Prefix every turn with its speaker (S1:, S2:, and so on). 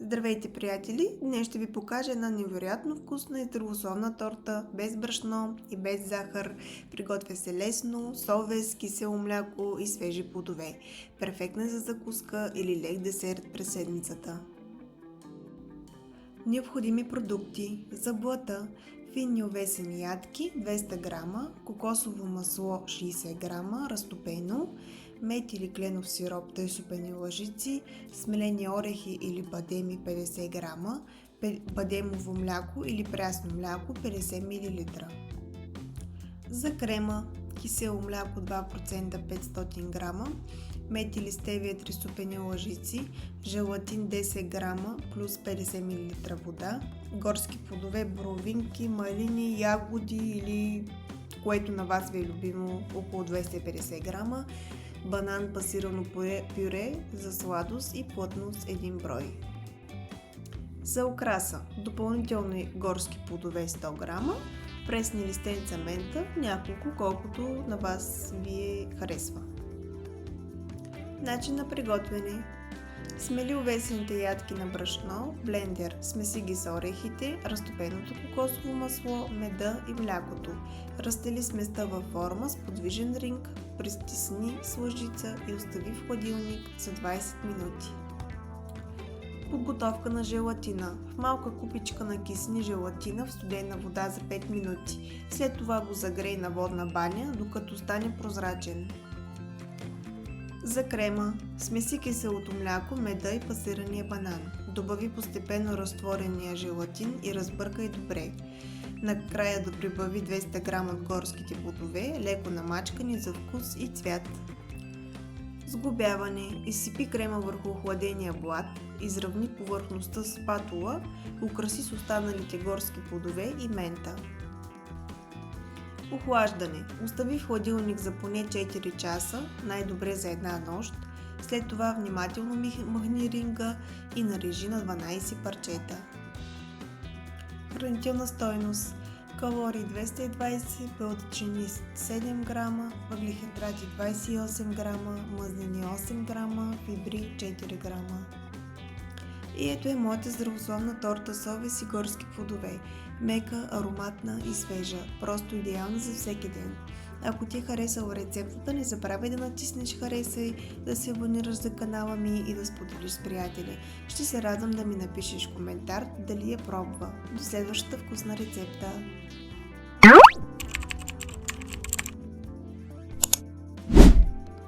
S1: Здравейте, приятели! Днес ще ви покажа една невероятно вкусна и здравословна торта, без брашно и без захар. Приготвя се лесно, совест, кисело мляко и свежи плодове. Перфектна за закуска или лек десерт през седмицата. Необходими продукти: за блата финни овесени ядки 200 грама, кокосово масло 60 грама разтопено, мед или кленов сироп тъй супени лъжици, смелени орехи или бадеми 50 грама, бадемово мляко или прясно мляко 50 мл. За крема: кисело мляко 2% 500 грама, мед или стевия 3 супени лъжици, желатин 10 грама плюс 50 мл вода, горски плодове, боровинки, малини, ягоди или което на вас ви е любимо, около 250 грама, банан пасирано пюре за сладост и плътност 1 брой. За украса: допълнителни горски плодове 100 грама, пресни листенца мента, няколко, колкото на вас ви харесва. Начин на приготвяне: смели овесените ядки на брашно в блендер, смеси ги с орехите, разтопеното кокосово масло, меда и млякото. Разстели сместа във форма с подвижен ринг, притисни с лъжица и остави в хладилник за 20 минути. Подготовка на желатина: в малка купичка накисни желатина в студена вода за 5 минути. След това го загрей на водна баня, докато стане прозрачен. За крема: смеси киселото мляко, меда и пасирания банан. Добави постепенно разтворения желатин и разбъркай добре. Накрая да прибави 200 грама от горските плодове, леко намачкани за вкус и цвят. Сглобяване: изсипи крема върху охладения блат, изравни повърхността с спатула, украси с останалите горски плодове и мента. Охлаждане: остави в хладилник за поне 4 часа, най-добре за една нощ. След това внимателно махни ринга и нарежи на 12 парчета. Хранителна стойност: калории 220, белтъчини 7 грама, въглехидрати 28 грама, мазнини 8 грама, фибри 4 грама. И ето е моята здравословна торта с овес и горски плодове. Мека, ароматна и свежа. Просто идеална за всеки ден. Ако ти е харесала рецептата, не забравяй да натиснеш харесай, да се абонираш за канала ми и да споделиш с приятели. Ще се радвам да ми напишеш коментар дали я пробва. До следващата вкусна рецепта!